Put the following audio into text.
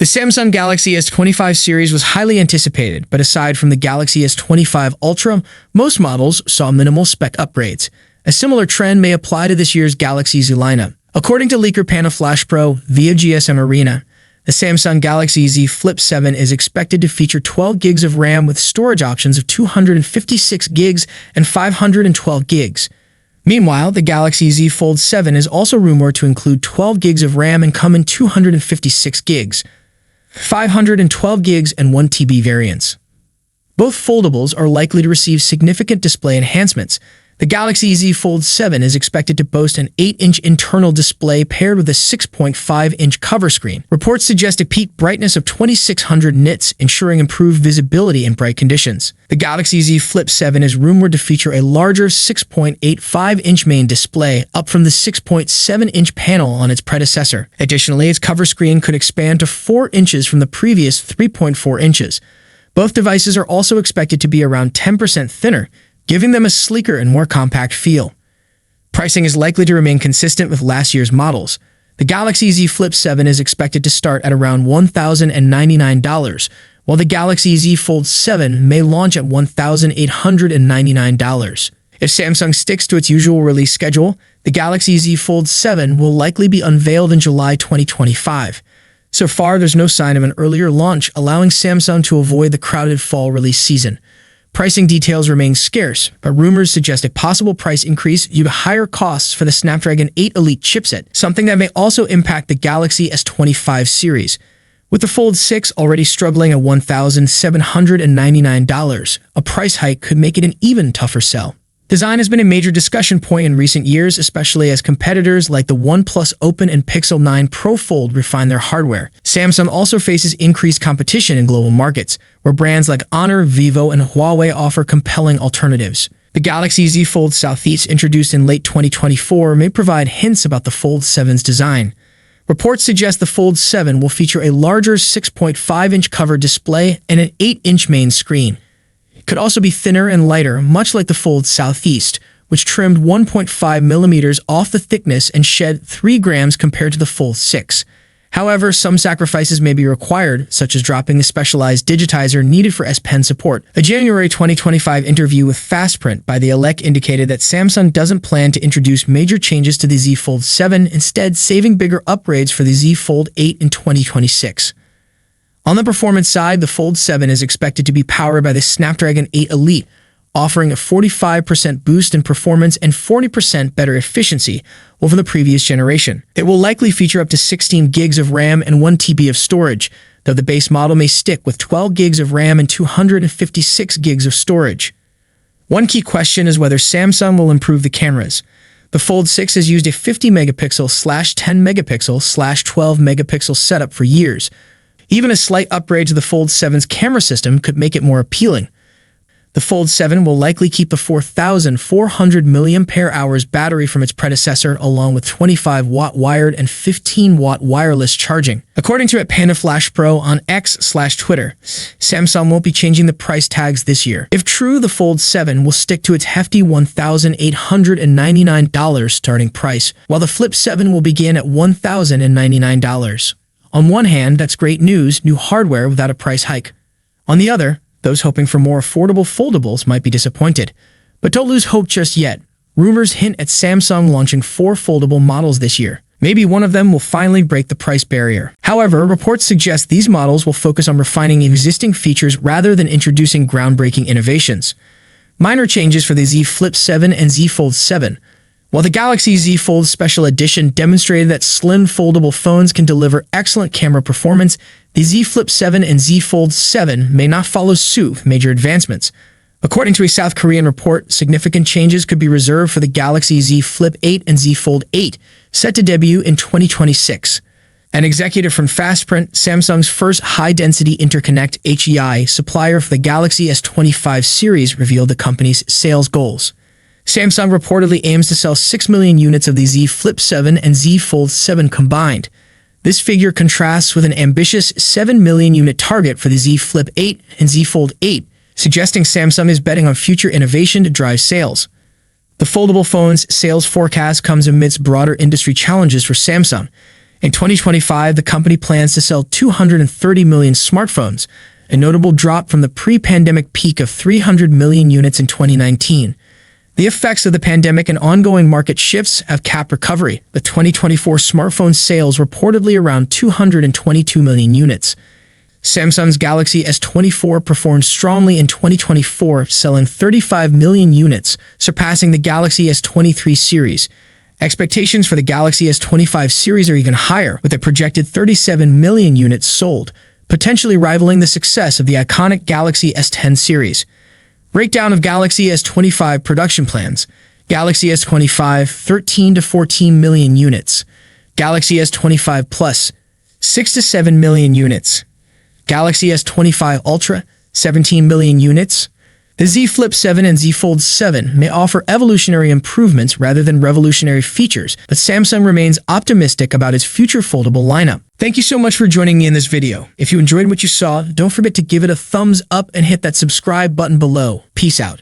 The Samsung Galaxy S25 series was highly anticipated, but aside from the Galaxy S25 Ultra, most models saw minimal spec upgrades. A similar trend may apply to this year's Galaxy Z lineup. According to leaker Flash Pro via GSM Arena, the Samsung Galaxy Z Flip 7 is expected to feature 12 gigs of RAM with storage options of 256 gigs and 512 gigs. Meanwhile, the Galaxy Z Fold 7 is also rumored to include 12 gigs of RAM and come in 256 gigs, 512 gigs, and 1 TB variants. Both foldables are likely to receive significant display enhancements. The Galaxy Z Fold 7 is expected to boast an 8-inch internal display paired with a 6.5-inch cover screen. Reports suggest a peak brightness of 2600 nits, ensuring improved visibility in bright conditions. The Galaxy Z Flip 7 is rumored to feature a larger 6.85-inch main display, up from the 6.7-inch panel on its predecessor. Additionally, its cover screen could expand to 4 inches from the previous 3.4 inches. Both devices are also expected to be around 10% thinner, giving them a sleeker and more compact feel. Pricing is likely to remain consistent with last year's models. The Galaxy Z Flip 7 is expected to start at around $1,099, while the Galaxy Z Fold 7 may launch at $1,899. If Samsung sticks to its usual release schedule, the Galaxy Z Fold 7 will likely be unveiled in July 2025. So far, there's no sign of an earlier launch, allowing Samsung to avoid the crowded fall release season. Pricing details remain scarce, but rumors suggest a possible price increase due to higher costs for the Snapdragon 8 Elite chipset, something that may also impact the Galaxy S25 series. With the Fold 6 already struggling at $1,799, a price hike could make it an even tougher sell. Design has been a major discussion point in recent years, especially as competitors like the OnePlus Open and Pixel 9 Pro Fold refine their hardware. Samsung also faces increased competition in global markets, where brands like Honor, Vivo, and Huawei offer compelling alternatives. The Galaxy Z Fold Southeast, introduced in late 2024, may provide hints about the Fold 7's design. Reports suggest the Fold 7 will feature a larger 6.5-inch cover display and an 8-inch main screen. It could also be thinner and lighter, much like the Fold Southeast, which trimmed 1.5 millimeters off the thickness and shed 3 grams compared to the Fold 6. However, some sacrifices may be required, such as dropping the specialized digitizer needed for S Pen support. A January 2025 interview with Fastprint by the Elec indicated that Samsung doesn't plan to introduce major changes to the Z Fold 7, instead saving bigger upgrades for the Z Fold 8 in 2026. On the performance side, the Fold 7 is expected to be powered by the Snapdragon 8 Elite, offering a 45% boost in performance and 40% better efficiency over the previous generation. It will likely feature up to 16 gigs of RAM and 1 TB of storage, though the base model may stick with 12 gigs of RAM and 256 gigs of storage. One key question is whether Samsung will improve the cameras. The Fold 6 has used a 50-megapixel/10-megapixel/12-megapixel setup for years. Even a slight upgrade to the Fold 7's camera system could make it more appealing. The Fold 7 will likely keep the 4,400 mAh battery from its predecessor, along with 25-watt wired and 15-watt wireless charging. According to Flash Pro on X/Twitter, Samsung won't be changing the price tags this year. If true, the Fold 7 will stick to its hefty $1,899 starting price, while the Flip 7 will begin at $1,099. On one hand, that's great news, new hardware without a price hike. On the other, those hoping for more affordable foldables might be disappointed. But don't lose hope just yet. Rumors hint at Samsung launching 4 foldable models this year. Maybe one of them will finally break the price barrier. However, reports suggest these models will focus on refining existing features rather than introducing groundbreaking innovations. Minor changes for the Z Flip 7 and Z Fold 7. While the Galaxy Z Fold Special Edition demonstrated that slim foldable phones can deliver excellent camera performance, the Z Flip 7 and Z Fold 7 may not follow suit with major advancements. According to a South Korean report, significant changes could be reserved for the Galaxy Z Flip 8 and Z Fold 8, set to debut in 2026. An executive from Fastprint, Samsung's first high-density interconnect HEI supplier for the Galaxy S25 series, revealed the company's sales goals. Samsung reportedly aims to sell 6 million units of the Z Flip 7 and Z Fold 7 combined. This figure contrasts with an ambitious 7 million unit target for the Z Flip 8 and Z Fold 8, suggesting Samsung is betting on future innovation to drive sales. The foldable phone's sales forecast comes amidst broader industry challenges for Samsung. In 2025, the company plans to sell 230 million smartphones, a notable drop from the pre-pandemic peak of 300 million units in 2019. The effects of the pandemic and ongoing market shifts have capped recovery, with 2024 smartphone sales reportedly around 222 million units. Samsung's Galaxy S24 performed strongly in 2024, selling 35 million units, surpassing the Galaxy S23 series. Expectations for the Galaxy S25 series are even higher, with a projected 37 million units sold, potentially rivaling the success of the iconic Galaxy S10 series. Breakdown of Galaxy S25 production plans. Galaxy S25, 13 to 14 million units. Galaxy S25 Plus, 6 to 7 million units. Galaxy S25 Ultra, 17 million units. The Z Flip 7 and Z Fold 7 may offer evolutionary improvements rather than revolutionary features, but Samsung remains optimistic about its future foldable lineup. Thank you so much for joining me in this video. If you enjoyed what you saw, don't forget to give it a thumbs up and hit that subscribe button below. Peace out.